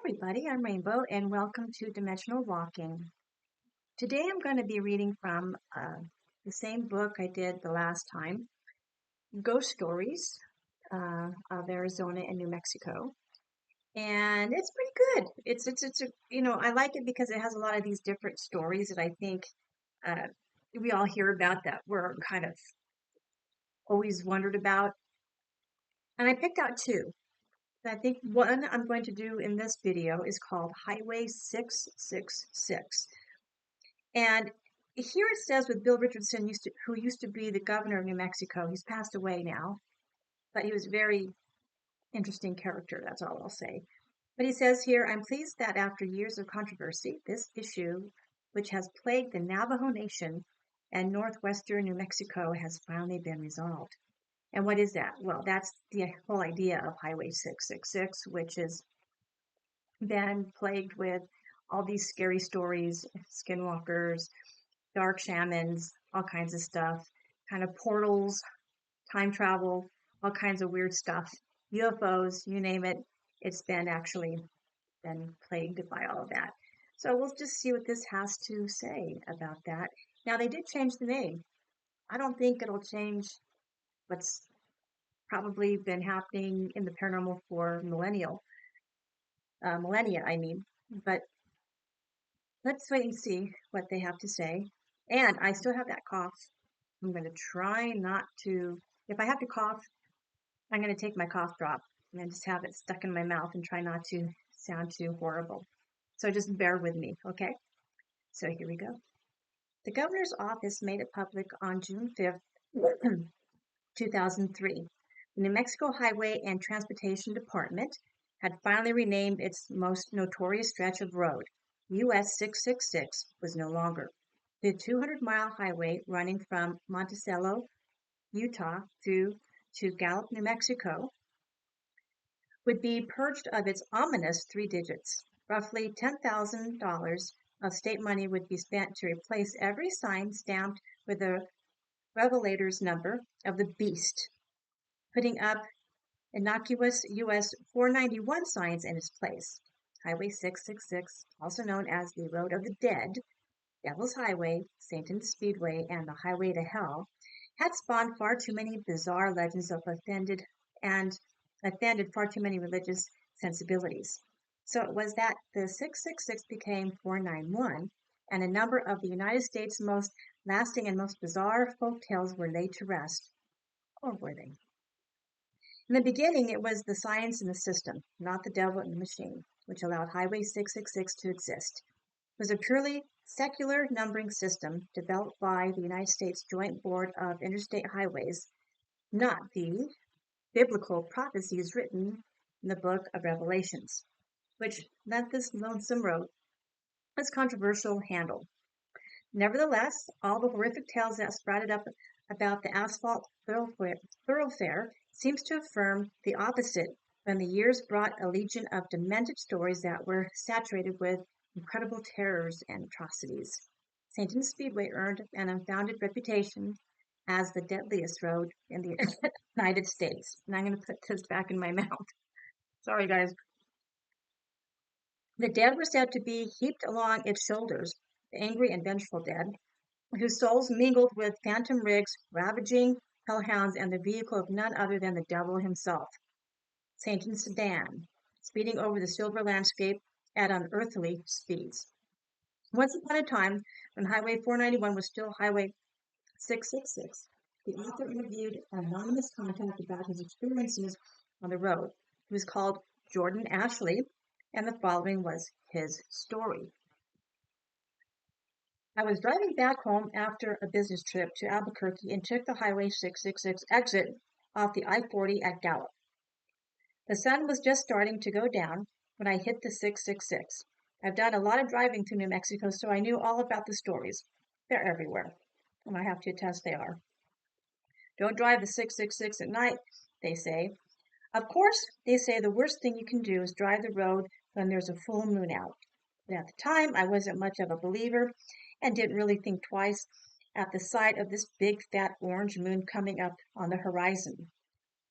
everybody, I'm Rainbow and welcome to Dimensional Walking. Today I'm going to be reading from the same book I did the last time, Ghost Stories of Arizona and New Mexico. And it's pretty good. I like it because it has a lot of these different stories that I think uh, we all hear about that we're kind of always wondered about. And I picked out two. I think one I'm going to do in this video is called Highway 666. And here it says with Bill Richardson, who used to be the governor of New Mexico. He's passed away now, but he was a very interesting character. That's all I'll say. But he says here, I'm pleased that after years of controversy, this issue, which has plagued the Navajo Nation and northwestern New Mexico, has finally been resolved. And what is that? Well, that's the whole idea of Highway 666, which has been plagued with all these scary stories, skinwalkers, dark shamans, all kinds of stuff, kind of portals, time travel, all kinds of weird stuff, UFOs, you name it. It's been actually been plagued by all of that. So we'll just see what this has to say about that. Now they did change the name. I don't think it'll change what's probably been happening in the paranormal for millennia, I mean. But let's wait and see what they have to say. And I still have that cough. I'm going to try not to, if I have to cough, I'm going to take my cough drop and just have it stuck in my mouth and try not to sound too horrible. So just bear with me, okay? So here we go. The governor's office made it public on June 5th, 2003. The New Mexico Highway and Transportation Department had finally renamed its most notorious stretch of road. US 666 was no longer. The 200-mile highway running from Monticello, Utah through to Gallup, New Mexico, would be purged of its ominous three digits. Roughly $10,000 of state money would be spent to replace every sign stamped with the Revelator's number of the beast, putting up innocuous US 491 signs in its place. Highway 666, also known as the Road of the Dead, Devil's Highway, Satan's Speedway, and the Highway to Hell, had spawned far too many bizarre legends of offended far too many religious sensibilities. So it was that the 666 became 491, and a number of the United States' most lasting and most bizarre folk tales were laid to rest. Or were they? In the beginning, it was the science and the system, not the devil and the machine, which allowed Highway 666 to exist. It was a purely secular numbering system developed by the United States Joint Board of Interstate Highways, not the biblical prophecies written in the book of Revelations, which lent this lonesome road its controversial handle. Nevertheless, all the horrific tales that sprouted up about the asphalt thoroughfare seems to affirm the opposite when the years brought a legion of demented stories that were saturated with incredible terrors and atrocities. Satan's Speedway earned an unfounded reputation as the deadliest road in the United States. And I'm going to put this back in my mouth. Sorry, guys. The dead were said to be heaped along its shoulders, the angry and vengeful dead, whose souls mingled with phantom rigs, ravaging hellhounds, and the vehicle of none other than the devil himself. Satan's sedan, speeding over the silver landscape at unearthly speeds. Once upon a time, when Highway 491 was still Highway 666, the author interviewed an anonymous contact about his experiences on the road. He was called Jordan Ashley, and the following was his story. I was driving back home after a business trip to Albuquerque and took the Highway 666 exit off the I-40 at Gallup. The sun was just starting to go down when I hit the 666. I've done a lot of driving through New Mexico, so I knew all about the stories. They're everywhere, and I have to attest they are. Don't drive the 666 at night, they say. Of course, they say the worst thing you can do is drive the road when there's a full moon out. But at the time, I wasn't much of a believer and didn't really think twice at the sight of this big fat orange moon coming up on the horizon.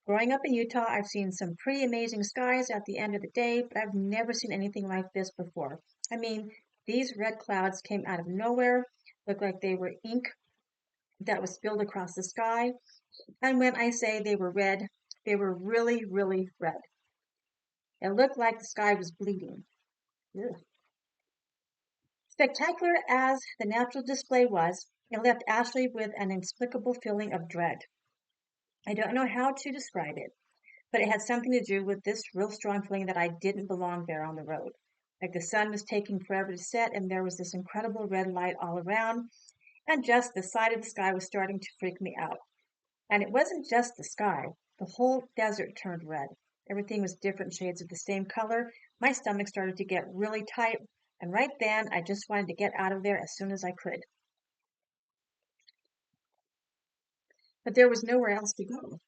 Growing up in Utah, I've seen some pretty amazing skies at the end of the day, but I've never seen anything like this before. I mean, these red clouds came out of nowhere, looked like they were ink that was spilled across the sky. And when I say they were red, they were really, really red. It looked like the sky was bleeding. Ugh. Spectacular as the natural display was, it left Ashley with an inexplicable feeling of dread. I don't know how to describe it, but it had something to do with this real strong feeling that I didn't belong there on the road. Like the sun was taking forever to set, and there was this incredible red light all around, and just the side of the sky was starting to freak me out. And it wasn't just the sky, the whole desert turned red. Everything was different shades of the same color. My stomach started to get really tight, and right then I just wanted to get out of there as soon as I could. But there was nowhere else to go.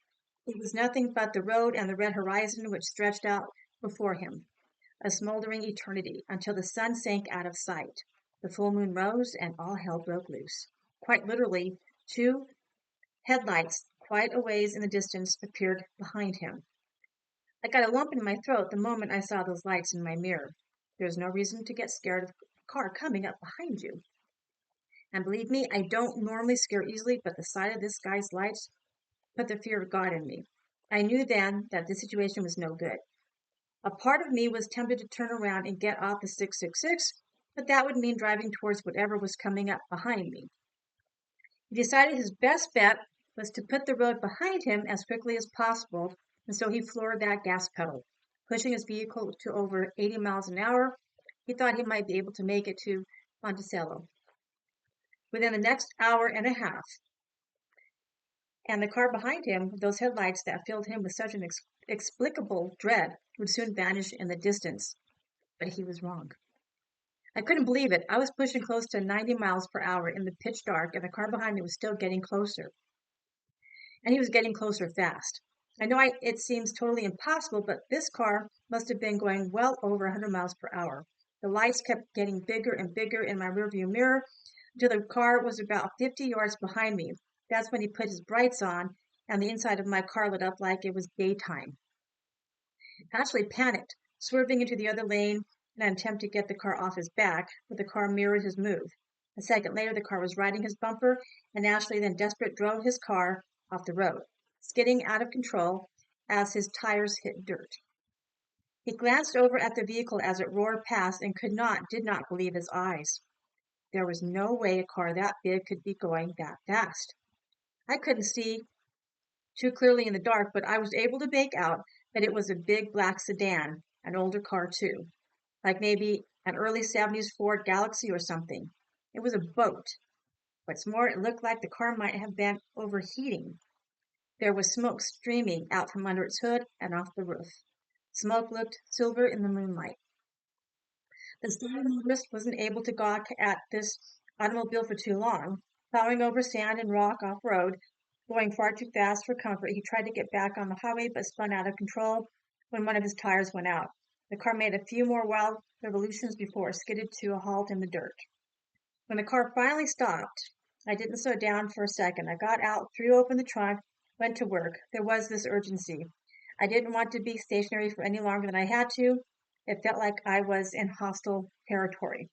It was nothing but the road and the red horizon which stretched out before him, a smoldering eternity, until the sun sank out of sight. The full moon rose, and all hell broke loose. Quite literally, two headlights, quite a ways in the distance, appeared behind him. I got a lump in my throat the moment I saw those lights in my mirror. There's no reason to get scared of a car coming up behind you. And believe me, I don't normally scare easily, but the sight of this guy's lights put the fear of God in me. I knew then that the situation was no good. A part of me was tempted to turn around and get off the 666, but that would mean driving towards whatever was coming up behind me. He decided his best bet was to put the road behind him as quickly as possible, and so he floored that gas pedal. Pushing his vehicle to over 80 miles an hour, he thought he might be able to make it to Monticello within the next hour and a half. And the car behind him, with those headlights that filled him with such an inexplicable dread, would soon vanish in the distance. But he was wrong. I couldn't believe it. I was pushing close to 90 miles per hour in the pitch dark, and the car behind me was still getting closer. And he was getting closer fast. I know it seems totally impossible, but this car must have been going well over 100 miles per hour. The lights kept getting bigger and bigger in my rearview mirror until the car was about 50 yards behind me. That's when he put his brights on, and the inside of my car lit up like it was daytime. Ashley panicked, swerving into the other lane in an attempt to get the car off his back, but the car mirrored his move. A second later, the car was riding his bumper, and Ashley, then desperate, drove his car off the road, skidding out of control as his tires hit dirt. He glanced over at the vehicle as it roared past and did not believe his eyes. There was no way a car that big could be going that fast. I couldn't see too clearly in the dark, but I was able to make out that it was a big black sedan, an older car too, like maybe an early 70s Ford Galaxy or something. It was a boat. What's more, it looked like the car might have been overheating. There was smoke streaming out from under its hood and off the roof. Smoke looked silver in the moonlight. The star motorist wasn't able to gawk at this automobile for too long. Plowing over sand and rock off-road, going far too fast for comfort, he tried to get back on the highway but spun out of control when one of his tires went out. The car made a few more wild revolutions before it skidded to a halt in the dirt. When the car finally stopped, I didn't slow down for a second. I got out, threw open the trunk, went to work. There was this urgency. I didn't want to be stationary for any longer than I had to. It felt like I was in hostile territory.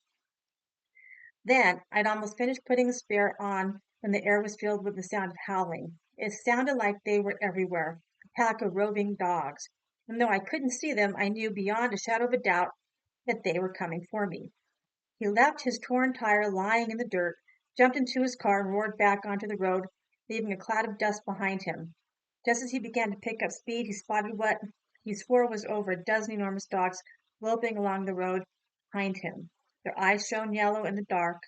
Then I'd almost finished putting the spare on when the air was filled with the sound of howling. It sounded like they were everywhere, a pack of roving dogs. And though I couldn't see them, I knew beyond a shadow of a doubt that they were coming for me. He left his torn tire lying in the dirt, jumped into his car, and roared back onto the road, leaving a cloud of dust behind him. Just as he began to pick up speed, he spotted what he swore was over a dozen enormous dogs loping along the road behind him. Their eyes shone yellow in the dark,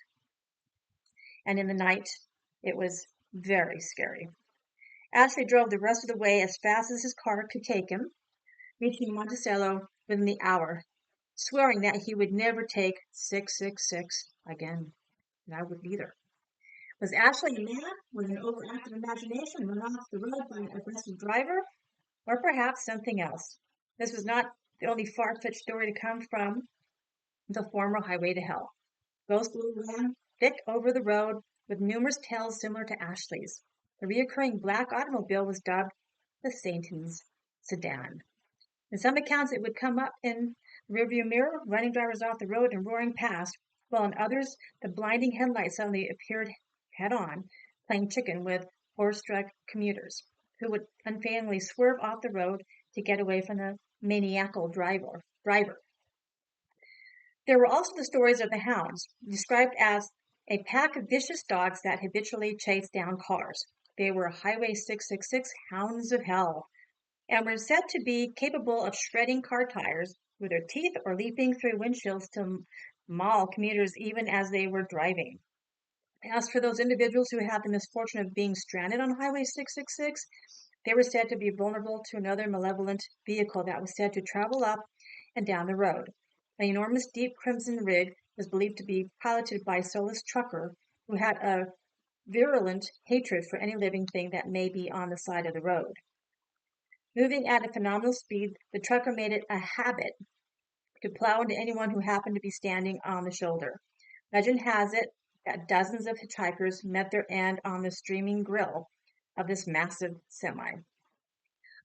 and in the night it was very scary. Ashley drove the rest of the way as fast as his car could take him, reaching Monticello within the hour, swearing that he would never take 666 again. And I wouldn't either. Was Ashley a man with an overactive imagination run off the road by an aggressive driver? Or perhaps something else? This was not the only far-fetched story to come from the former highway to hell. Ghost ran thick over the road with numerous tales similar to Ashley's. The reoccurring black automobile was dubbed the Satan's sedan. In some accounts, it would come up in the rearview mirror, running drivers off the road and roaring past, while in others, the blinding headlights suddenly appeared head on, playing chicken with horror-struck commuters who would unfailingly swerve off the road to get away from the maniacal driver. There were also the stories of the hounds, described as a pack of vicious dogs that habitually chased down cars. They were Highway 666 hounds of hell, and were said to be capable of shredding car tires with their teeth or leaping through windshields to maul commuters even as they were driving. As for those individuals who had the misfortune of being stranded on Highway 666, they were said to be vulnerable to another malevolent vehicle that was said to travel up and down the road. An enormous deep crimson rig was believed to be piloted by a soulless trucker who had a virulent hatred for any living thing that may be on the side of the road. Moving at a phenomenal speed, the trucker made it a habit to plow into anyone who happened to be standing on the shoulder. Legend has it that dozens of hitchhikers met their end on the streaming grill of this massive semi.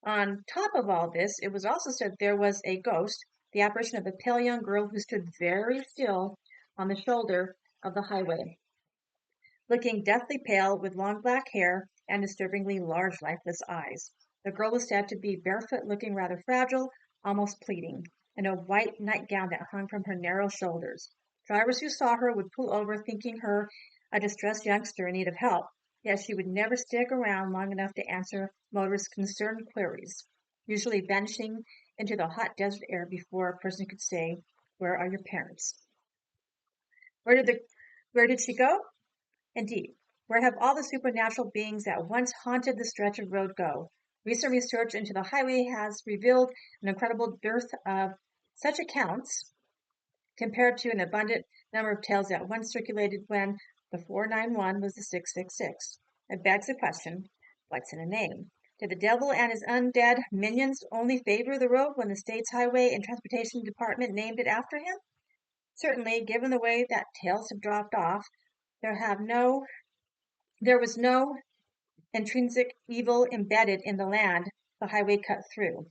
On top of all this, it was also said there was a ghost, the apparition of a pale young girl who stood very still on the shoulder of the highway, looking deathly pale with long black hair and disturbingly large, lifeless eyes. The girl was said to be barefoot, looking rather fragile, almost pleading, in a white nightgown that hung from her narrow shoulders. Drivers who saw her would pull over, thinking her a distressed youngster in need of help, yet she would never stick around long enough to answer motorists' concerned queries, usually vanishing into the hot desert air before a person could say, "Where are your parents?" Where did the where did she go? Indeed, where have all the supernatural beings that once haunted the stretch of road go? Recent research into the highway has revealed an incredible dearth of such accounts compared to an abundant number of tales that once circulated when the 491 was the 666. It begs the question, what's in a name? Did the devil and his undead minions only favor the road when the state's highway and transportation department named it after him? Certainly, given the way that tales have dropped off, there was no intrinsic evil embedded in the land the highway cut through.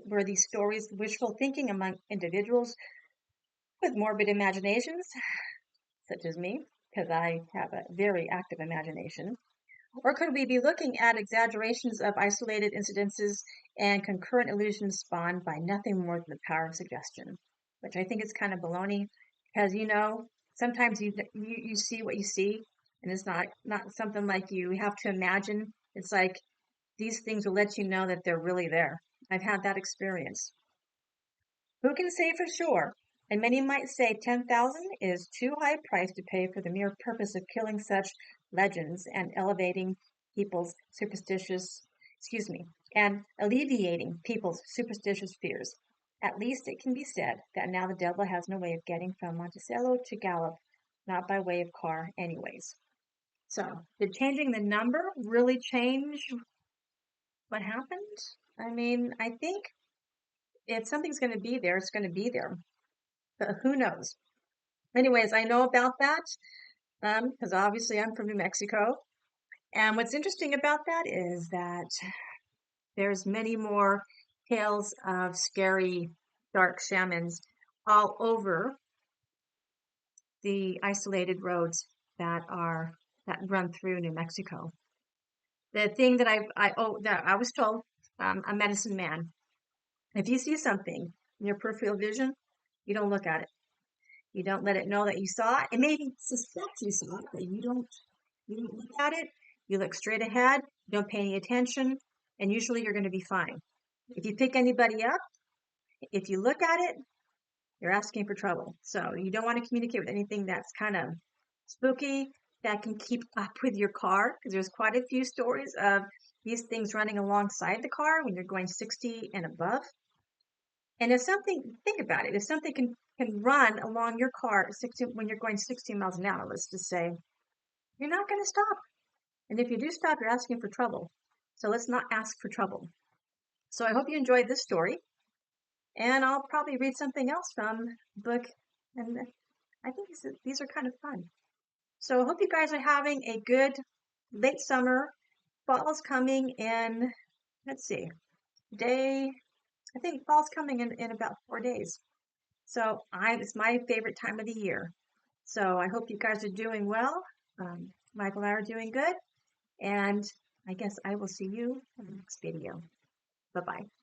Were these stories wishful thinking among individuals with morbid imaginations, such as me, because I have a very active imagination? Or could we be looking at exaggerations of isolated incidences and concurrent illusions spawned by nothing more than the power of suggestion? Which I think is kind of baloney, because sometimes you see what you see, and it's not something like you have to imagine. It's like these things will let you know that they're really there. I've had that experience. Who can say for sure? And many might say 10,000 is too high a price to pay for the mere purpose of killing such legends and elevating people's and alleviating people's superstitious fears. At least it can be said that now the devil has no way of getting from Monticello to Gallup, not by way of car anyways. So, did changing the number really change what happened? I mean, I think if something's going to be there, it's going to be there. But who knows? Anyways, I know about that because obviously I'm from New Mexico. And what's interesting about that is that there's many more tales of scary, dark shamans all over the isolated roads that run through New Mexico. The thing that I was told, a medicine man, if you see something in your peripheral vision, you don't look at it. You don't let it know that you saw it. It may suspect you saw it, but you don't look at it. You look straight ahead. You don't pay any attention, and usually you're going to be fine. If you pick anybody up, if you look at it, you're asking for trouble. So you don't want to communicate with anything that's kind of spooky, that can keep up with your car, because there's quite a few stories of these things running alongside the car when you're going 60 and above. And think about it, if something can run along your car when you're going 60 miles an hour, let's just say, you're not going to stop. And if you do stop, you're asking for trouble. So let's not ask for trouble. So I hope you enjoyed this story. And I'll probably read something else from the book. And I think these are kind of fun. So I hope you guys are having a good late summer. Fall is coming in let's see, day, I think fall's coming in about 4 days. So it's my favorite time of the year. So I hope you guys are doing well. Michael and I are doing good. And I guess I will see you in the next video. Bye-bye.